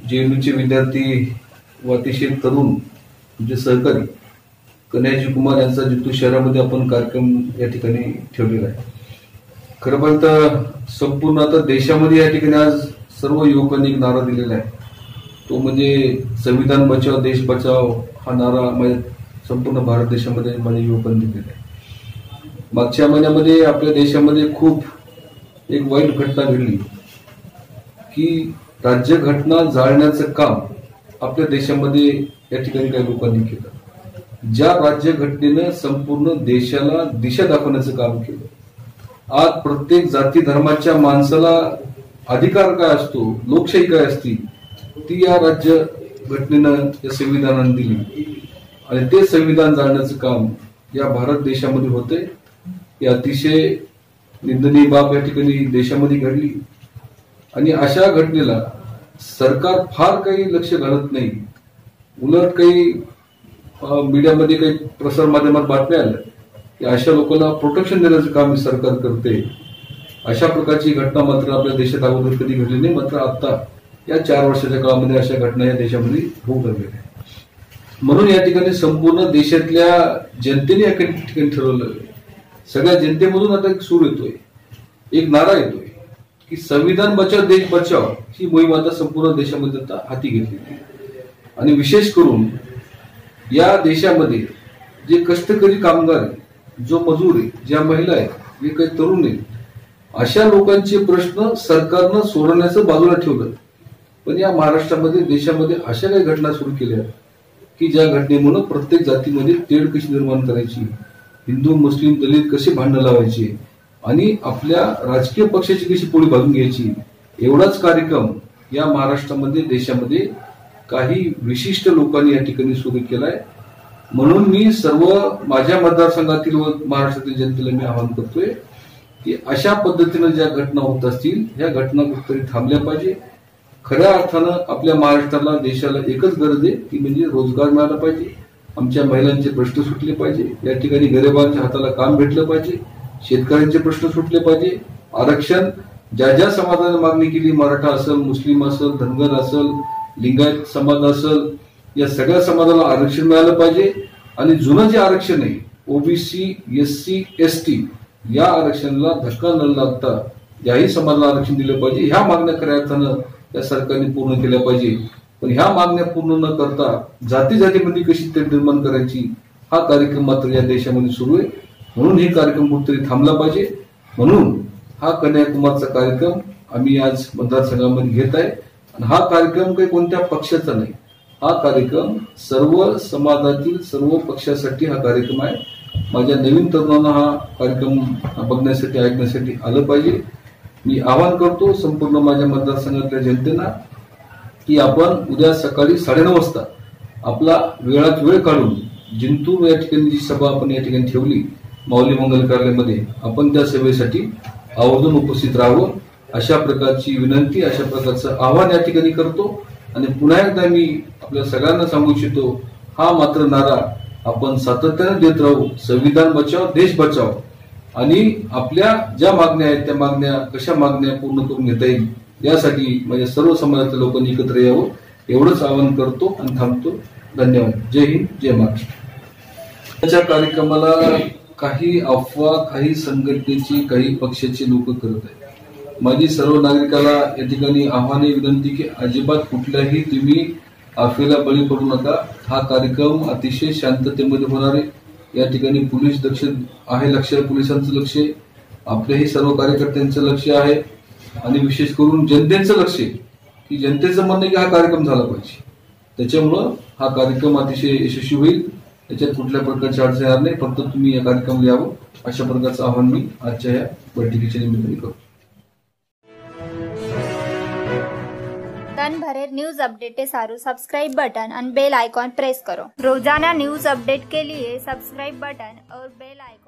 जेएनयूचे विद्यार्थी व अतिशय तरुण म्हणजे सहकारी कन्हैयाजी कुमार यांचा जिंतूर शहरामध्ये आपण कार्यक्रम या ठिकाणी ठेवलेला आहे. खरं पाहिलं संपूर्ण आता देशामध्ये या ठिकाणी आज सर्व युवकांनी एक नारा दिलेला आहे. तो म्हणजे संविधान बचाव देश बचाव हा नारा म्हणजे संपूर्ण भारत देशामध्ये माझ्या युवकांनी दिलेला आहे. मागच्या महिन्यामध्ये आपल्या देशामध्ये खूप एक वाईट घटना घडली की राज्यघटना जाळण्याचं काम आपल्या देशामध्ये या ठिकाणी काही लोकांनी केलं. ज्या राज्यघटनेनं संपूर्ण देशाला दिशा दाखवण्याचं काम केलं. आज प्रत्येक जाती धर्माच्या माणसाला अधिकार काय असतो, लोकशाही काय असती, ती या राज्यघटनेनं या संविधानानं दिली आणि ते संविधान जाळण्याचं काम या भारत देशामध्ये होते. ही अतिशय निंदनीय बाब या ठिकाणी देशामध्ये घडली आणि अशा घटनेला सरकार फार काही लक्ष घालत नाही. उलट काही मीडियामध्ये काही प्रसार माध्यमात बातम्या आल्या की अशा लोकांना प्रोटेक्शन देण्याचं काम सरकार करते. अशा प्रकारची घटना मात्र आपल्या देशात अगोदर कधी घडली नाही. मात्र आता या 4 वर्षाच्या काळामध्ये अशा घटना या देशामध्ये होऊ लागलेल्या आहेत. म्हणून या ठिकाणी संपूर्ण देशातल्या जनतेने या ठिकाणी ठरवलं, सगळ्या जनतेमधून आता एक सूर येतोय, एक नारा येतोय की संविधान बचाव देश बचाव ही मोहीम आता संपूर्ण देशामध्ये आता हाती घेतली. आणि विशेष करून या देशामध्ये जे कष्टकरी कामगार आहे, जो मजूर आहे, ज्या महिला आहेत, जे काही तरुण आहेत, अशा लोकांचे प्रश्न सरकारनं सोडवण्याचं बाजूला ठेवलं. पण या महाराष्ट्रामध्ये देशामध्ये अशा काही घटना सुरू केल्या की ज्या घटनेमुळे प्रत्येक जातीमध्ये तेढ कशी निर्माण करायची, हिंदू मुस्लिम दलित कसे भांडण लावायचे आणि आपल्या राजकीय पक्षाची कशी पोळी भाजून घ्यायची, एवढाच कार्यक्रम या महाराष्ट्रामध्ये देशामध्ये काही विशिष्ट लोकांनी या ठिकाणी सुरू केलाय. म्हणून मी सर्व माझ्या मतदारसंघातील व महाराष्ट्रातील जनतेला मी आवाहन करतोय की अशा पद्धतीनं ज्या घटना होत असतील ह्या घटना कुठेतरी थांबल्या पाहिजे. खऱ्या अर्थानं आपल्या महाराष्ट्राला देशाला एकच गरज आहे ती म्हणजे रोजगार मिळाला पाहिजे, आमच्या महिलांचे प्रश्न सुटले पाहिजे, या ठिकाणी गरिबांच्या हाताला काम भेटलं पाहिजे, शेतकऱ्यांचे प्रश्न सुटले पाहिजे. आरक्षण ज्या ज्या समाजाने मागणी केली, मराठा असेल, मुस्लिम असेल, धनगर असेल, लिंगायत समाज असेल, या सगळ्या समाजाला आरक्षण मिळालं पाहिजे. आणि जुनं जे आरक्षण आहे ओबीसी एससी एसटी या आरक्षणाला धक्का न लागता याही समाजाला आरक्षण दिलं पाहिजे. ह्या मागण्या खऱ्या अर्थानं या सरकारने पूर्ण केल्या पाहिजे. पण ह्या मागण्या पूर्ण न करता जाती जातीमध्ये कशी ते निर्माण करायची हा कार्यक्रम मात्र या देशामध्ये सुरू आहे. म्हणून हे कार्यक्रम कुठेतरी थांबला पाहिजे. म्हणून हा कन्हैयाकुमारचा कार्यक्रम आम्ही आज मतदारसंघामध्ये घेत आहे. आणि हा कार्यक्रम काही कोणत्या पक्षाचा नाही, हा कार्यक्रम सर्व समाजातील सर्व पक्षासाठी हा कार्यक्रम आहे. माझ्या नवीन तरुणांना हा कार्यक्रम बघण्यासाठी ऐकण्यासाठी आलं पाहिजे. मी आवाहन करतो संपूर्ण माझ्या मतदारसंघातल्या जनतेला की आपण उद्या सकाळी 9:30 वाजता आपला वेळात वेळ काढून जिंतूर या ठिकाणी जी सभा आपण या ठिकाणी ठेवली माऊली मंगल कार्यालयामध्ये, आपण त्या सभेसाठी आवर्जून उपस्थित राहावं अशा प्रकारची विनंती, अशा प्रकारचं आवाहन या ठिकाणी करतो. आणि पुन्हा एकदा मी आपल्या सगळ्यांना सांगू इच्छितो, हा मात्र नारा आपण सातत्याने देत राहू, संविधान बचाव देश बचाव. आणि आपल्या ज्या मागण्या आहेत त्या मागण्या कशा मागण्या पूर्ण करून घेता येईल यासाठी माझ्या सर्व समाजातील लोकांनी एकत्र यावं एवढंच आवाहन करतो आणि थांबतो. धन्यवाद. जय हिंद, जय महाराष्ट्र. त्याच्या कार्यक्रमाला काही अफवा, काही संघटनेची, काही पक्षाची लोक करत आहेत. माझी सर्व नागरिकाला या ठिकाणी आव्हान विनंती की अजिबात कुठल्याही तुम्ही अफवेला बळी पडू नका. हा कार्यक्रम अतिशय शांततेमध्ये होणार आहे. या ठिकाणी पोलीस दक्ष आहे, लक्ष पोलिसांचं लक्ष आहे, आपल्याही सर्व कार्यकर्त्यांचं लक्ष आहे आणि विशेष करून जनतेचं लक्ष आहे की जनतेचं म्हणणं की हा कार्यक्रम झाला पाहिजे. त्याच्यामुळं हा कार्यक्रम अतिशय यशस्वी होईल. त्याच्यात कुठल्या प्रकारची अडचण येणार नाही. फक्त तुम्ही या कार्यक्रमाला यावं अशा प्रकारचं आवाहन मी आजच्या या बैठकीच्या निमित्ताने करतो. तन भरे न्यूज अपडेट सारू सब्सक्राइब बटन और बेल आइकॉन प्रेस करो. रोजाना न्यूज अपडेट के लिए सब्सक्राइब बटन और बेल आइकॉन